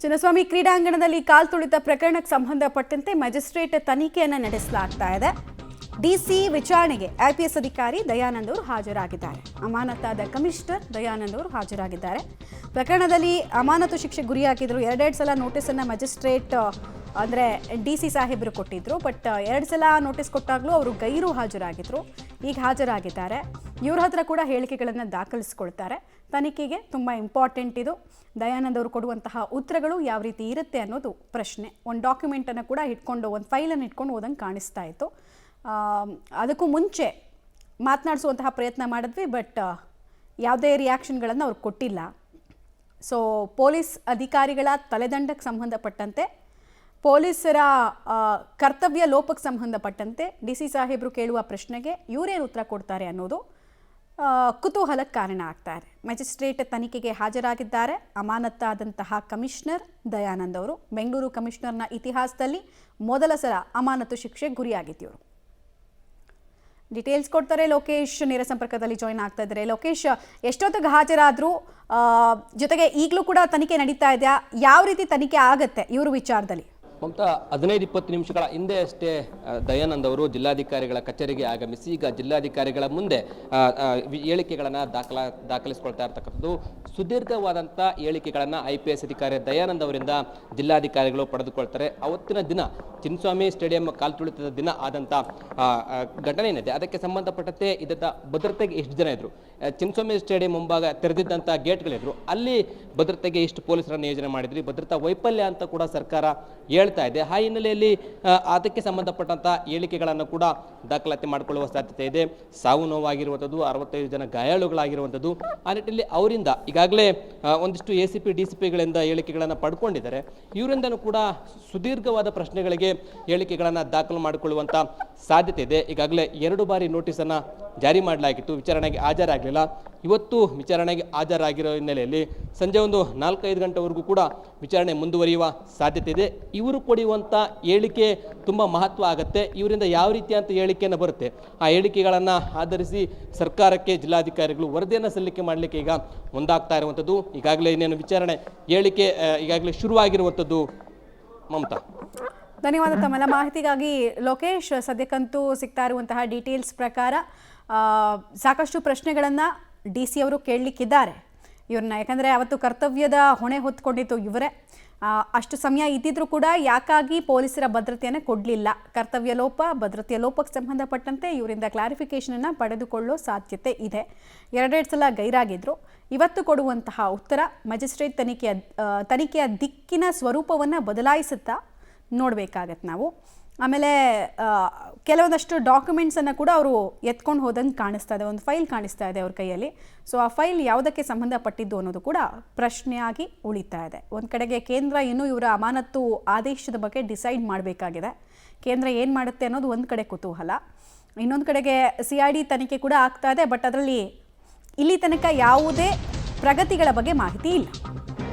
ಚಿನ್ನಸ್ವಾಮಿ ಕ್ರೀಡಾಂಗಣದಲ್ಲಿ ಕಾಲ್ ತುಳಿತ ಪ್ರಕರಣಕ್ಕೆ ಸಂಬಂಧಪಟ್ಟಂತೆ ಮ್ಯಾಜಿಸ್ಟ್ರೇಟ್ ತನಿಖೆಯನ್ನು ನಡೆಸಲಾಗ್ತಾ ಇದೆ. ಡಿಸಿ ವಿಚಾರಣೆಗೆ ಐಪಿಎಸ್ ಅಧಿಕಾರಿ ದಯಾನಂದ್ ಅವರು ಹಾಜರಾಗಿದ್ದಾರೆ. ಅಮಾನತಾದ ಕಮಿಷನರ್ ದಯಾನಂದ್ ಅವರು ಹಾಜರಾಗಿದ್ದಾರೆ. ಪ್ರಕರಣದಲ್ಲಿ ಅಮಾನತು ಶಿಕ್ಷೆ ಗುರಿಯಾಗಿದ್ರು. ಎರಡೆರಡು ಸಲ ನೋಟಿಸನ್ನು ಮ್ಯಾಜಿಸ್ಟ್ರೇಟ್ ಅಂದರೆ ಡಿಸಿ ಸಾಹೇಬರು ಕೊಟ್ಟಿದ್ರು. ಬಟ್ 2 ಸಲ ನೋಟಿಸ್ ಕೊಟ್ಟಾಗಲೂ ಅವರು ಗೈರು ಹಾಜರಾಗಿದ್ರು. ಈಗ ಹಾಜರಾಗಿದ್ದಾರೆ. ಇವ್ರ ಹತ್ರ ಕೂಡ ಹೇಳಿಕೆಗಳನ್ನು ದಾಖಲಿಸ್ಕೊಳ್ತಾರೆ. ತನಿಖೆಗೆ ತುಂಬ ಇಂಪಾರ್ಟೆಂಟ್ ಇದು. ದಯಾನಂದ್ ಅವರು ಕೊಡುವಂತಹ ಉತ್ತರಗಳು ಯಾವ ರೀತಿ ಇರುತ್ತೆ ಅನ್ನೋದು ಪ್ರಶ್ನೆ. ಒಂದು ಡಾಕ್ಯುಮೆಂಟನ್ನು ಕೂಡ ಇಟ್ಕೊಂಡು, ಒಂದು ಫೈಲನ್ನು ಇಟ್ಕೊಂಡು ಹೋದಂಗೆ ಕಾಣಿಸ್ತಾ ಇತ್ತು. ಅದಕ್ಕೂ ಮುಂಚೆ ಮಾತನಾಡಿಸುವಂತಹ ಪ್ರಯತ್ನ ಮಾಡಿದ್ವಿ, ಬಟ್ ಯಾವುದೇ ರಿಯಾಕ್ಷನ್ಗಳನ್ನು ಅವ್ರು ಕೊಟ್ಟಿಲ್ಲ. ಸೊ ಪೊಲೀಸ್ ಅಧಿಕಾರಿಗಳ ತಲೆದಂಡಕ್ಕೆ ಸಂಬಂಧಪಟ್ಟಂತೆ, ಪೊಲೀಸರ ಕರ್ತವ್ಯ ಲೋಪಕ್ಕೆ ಸಂಬಂಧಪಟ್ಟಂತೆ ಡಿಸಿ ಸಾಹೇಬರು ಕೇಳುವ ಪ್ರಶ್ನೆಗೆ ಇವರೇನು ಉತ್ತರ ಕೊಡ್ತಾರೆ ಅನ್ನೋದು ಕುತೂಹಲಕ್ಕೆ ಕಾರಣ ಆಗ್ತಾ ಇದೆ. ಮ್ಯಾಜಿಸ್ಟ್ರೇಟ್ ತನಿಖೆಗೆ ಹಾಜರಾಗಿದ್ದಾರೆ ಅಮಾನತಾದಂತಹ ಕಮಿಷನರ್ ದಯಾನಂದ್ ಅವರು. ಬೆಂಗಳೂರು ಕಮಿಷನರ್ನ ಇತಿಹಾಸದಲ್ಲಿ ಮೊದಲ ಸಲ ಅಮಾನತು ಶಿಕ್ಷೆಗೆ ಗುರಿಯಾಗಿದ್ದರು. ಡೀಟೇಲ್ಸ್ ಕೊಡ್ತಾರೆ ಲೋಕೇಶ್, ನೇರ ಸಂಪರ್ಕದಲ್ಲಿ ಜಾಯಿನ್ ಆಗ್ತಾ ಇದ್ದಾರೆ. ಲೋಕೇಶ್, ಎಷ್ಟೊತ್ತಿಗೆ ಹಾಜರಾದ್ರು, ಜೊತೆಗೆ ಈಗಲೂ ಕೂಡ ತನಿಖೆ ನಡೀತಾ ಇದೆಯಾ? ಯಾವ ರೀತಿ ತನಿಖೆ ಆಗತ್ತೆ ಇವರು ವಿಚಾರದಲ್ಲಿ? ಮಮತಾ, 15-20 ನಿಮಿಷಗಳ ಹಿಂದೆ ಅಷ್ಟೇ ದಯಾನಂದ್ ಅವರು ಜಿಲ್ಲಾಧಿಕಾರಿಗಳ ಕಚೇರಿಗೆ ಆಗಮಿಸಿ ಈಗ ಜಿಲ್ಲಾಧಿಕಾರಿಗಳ ಮುಂದೆ ಹೇಳಿಕೆಗಳನ್ನು ದಾಖಲಿಸ್ಕೊಳ್ತಾ ಇರ್ತಕ್ಕಂಥದ್ದು. ಸುದೀರ್ಘವಾದಂಥ ಹೇಳಿಕೆಗಳನ್ನು IPS ಅಧಿಕಾರಿ ದಯಾನಂದ್ ಅವರಿಂದ ಜಿಲ್ಲಾಧಿಕಾರಿಗಳು ಪಡೆದುಕೊಳ್ತಾರೆ. ಅವತ್ತಿನ ದಿನ ಚಿನ್ನಸ್ವಾಮಿ ಸ್ಟೇಡಿಯಂ ಕಾಲ್ ತುಳಿತದ ದಿನ ಆದಂಥ ಘಟನೆ ಏನಿದೆ ಅದಕ್ಕೆ ಸಂಬಂಧಪಟ್ಟಂತೆ ಇದ್ದ ಭದ್ರತೆಗೆ ಎಷ್ಟು ಜನ ಇದ್ರು, ಚಿನ್ನಸ್ವಾಮಿ ಸ್ಟೇಡಿಯಂ ಮುಂಭಾಗ ತೆರೆದಿದ್ದಂಥ ಗೇಟ್ಗಳಿದ್ರು, ಅಲ್ಲಿ ಭದ್ರತೆಗೆ ಎಷ್ಟು ಪೊಲೀಸರನ್ನು ನಿಯೋಜನೆ ಮಾಡಿದ್ರಿ, ಭದ್ರತಾ ವೈಫಲ್ಯ ಅಂತ ಕೂಡ ಸರ್ಕಾರ ಹೇಳ್ತಾ ಇದೆ. ಆ ಹಿನ್ನೆಲೆಯಲ್ಲಿ ಅದಕ್ಕೆ ಸಂಬಂಧಪಟ್ಟಂಥ ಹೇಳಿಕೆಗಳನ್ನು ಕೂಡ ದಾಖಲಾತಿ ಮಾಡಿಕೊಳ್ಳುವ ಸಾಧ್ಯತೆ ಇದೆ. ಸಾವು ನೋವಾಗಿರುವಂಥದ್ದು, 65 ಜನ ಗಾಯಾಳುಗಳಾಗಿರುವಂಥದ್ದು. ಆ ನಿಟ್ಟಿನಲ್ಲಿ ಅವರಿಂದ ಈಗಾಗಲೇ ಒಂದಿಷ್ಟು ACP DCPಗಳಿಂದ ಹೇಳಿಕೆಗಳನ್ನು ಪಡ್ಕೊಂಡಿದ್ದಾರೆ. ಇವರಿಂದನೂ ಕೂಡ ಸುದೀರ್ಘವಾದ ಪ್ರಶ್ನೆಗಳಿಗೆ ಹೇಳಿಕೆಗಳನ್ನು ದಾಖಲು ಮಾಡಿಕೊಳ್ಳುವಂಥ ಸಾಧ್ಯತೆ ಇದೆ. ಈಗಾಗಲೇ 2 ಬಾರಿ ನೋಟಿಸನ್ನು ಜಾರಿ ಮಾಡಲಾಗಿತ್ತು, ವಿಚಾರಣೆಗೆ ಹಾಜರಾಗಲಿಲ್ಲ. ಇವತ್ತು ವಿಚಾರಣೆಗೆ ಹಾಜರಾಗಿರೋ ಹಿನ್ನೆಲೆಯಲ್ಲಿ ಸಂಜೆ ಒಂದು 4-5 ಗಂಟೆವರೆಗೂ ಕೂಡ ವಿಚಾರಣೆ ಮುಂದುವರಿಯುವ ಸಾಧ್ಯತೆ ಇದೆ. ಇವರು ಕೊಡುವಂಥ ಹೇಳಿಕೆ ತುಂಬ ಮಹತ್ವ ಆಗುತ್ತೆ. ಇವರಿಂದ ಯಾವ ರೀತಿಯಂಥ ಹೇಳಿಕೆಯನ್ನು ಬರುತ್ತೆ, ಆ ಹೇಳಿಕೆಗಳನ್ನು ಆಧರಿಸಿ ಸರ್ಕಾರಕ್ಕೆ ಜಿಲ್ಲಾಧಿಕಾರಿಗಳು ವರದಿಯನ್ನು ಸಲ್ಲಿಕೆ ಮಾಡಲಿಕ್ಕೆ ಈಗ ಮುಂದಾಗ್ತಾ ಇರುವಂಥದ್ದು. ಈಗಾಗಲೇ ಇನ್ನೇನು ವಿಚಾರಣೆ ಹೇಳಿಕೆ ಈಗಾಗಲೇ ಶುರುವಾಗಿರುವಂಥದ್ದು. ಮಮತಾ, ಧನ್ಯವಾದ ತಮ್ಮೆಲ್ಲ ಮಾಹಿತಿಗಾಗಿ ಲೋಕೇಶ್. ಸದ್ಯಕ್ಕಂತೂ ಸಿಗ್ತಾ ಇರುವಂತಹ ಡೀಟೇಲ್ಸ್ ಪ್ರಕಾರ ಸಾಕಷ್ಟು ಪ್ರಶ್ನೆಗಳನ್ನು DC ಅವರು ಕೇಳಲಿಕ್ಕಿದ್ದಾರೆ ಇವ್ರನ್ನ. ಯಾಕಂದರೆ ಅವತ್ತು ಕರ್ತವ್ಯದ ಹೊಣೆ ಹೊತ್ಕೊಂಡಿತ್ತು ಇವರೇ. ಅಷ್ಟು ಸಮಯ ಇದ್ದಿದ್ರೂ ಕೂಡ ಯಾಕಾಗಿ ಪೊಲೀಸರ ಭದ್ರತೆಯನ್ನು ಕೊಡಲಿಲ್ಲ, ಕರ್ತವ್ಯ ಲೋಪ, ಭದ್ರತೆಯ ಲೋಪಕ್ಕೆ ಸಂಬಂಧಪಟ್ಟಂತೆ ಇವರಿಂದ ಕ್ಲಾರಿಫಿಕೇಷನನ್ನು ಪಡೆದುಕೊಳ್ಳೋ ಸಾಧ್ಯತೆ ಇದೆ. 2 ಸಲ ಗೈರಾಗಿದ್ದರು. ಇವತ್ತು ಕೊಡುವಂತಹ ಉತ್ತರ ಮ್ಯಾಜಿಸ್ಟ್ರೇಟ್ ತನಿಖೆಯ ದಿಕ್ಕಿನ ಸ್ವರೂಪವನ್ನು ಬದಲಾಯಿಸುತ್ತಾ ನೋಡಬೇಕಾಗತ್ತೆ ನಾವು. ಆಮೇಲೆ ಕೆಲವೊಂದಷ್ಟು ಡಾಕ್ಯುಮೆಂಟ್ಸನ್ನು ಕೂಡ ಅವರು ಎತ್ಕೊಂಡು ಹೋದಂಗೆ ಕಾಣಿಸ್ತಾ ಇದೆ. ಒಂದು ಫೈಲ್ ಕಾಣಿಸ್ತಾ ಇದೆ ಅವ್ರ ಕೈಯಲ್ಲಿ. ಸೊ ಆ ಫೈಲ್ ಯಾವುದಕ್ಕೆ ಸಂಬಂಧಪಟ್ಟಿದ್ದು ಅನ್ನೋದು ಕೂಡ ಪ್ರಶ್ನೆಯಾಗಿ ಉಳಿತಾ ಇದೆ. ಒಂದು ಕಡೆಗೆ ಕೇಂದ್ರ ಇನ್ನೂ ಇವರ ಅಮಾನತು ಆದೇಶದ ಬಗ್ಗೆ ಡಿಸೈಡ್ ಮಾಡಬೇಕಾಗಿದೆ. ಕೇಂದ್ರ ಏನು ಮಾಡುತ್ತೆ ಅನ್ನೋದು ಒಂದು ಕಡೆ ಕುತೂಹಲ. ಇನ್ನೊಂದು ಕಡೆಗೆ CID ತನಿಖೆ ಕೂಡ ಆಗ್ತಾ ಇದೆ. ಬಟ್ ಅದರಲ್ಲಿ ಇಲ್ಲಿ ತನಕ ಯಾವುದೇ ಪ್ರಗತಿಗಳ ಬಗ್ಗೆ ಮಾಹಿತಿ ಇಲ್ಲ.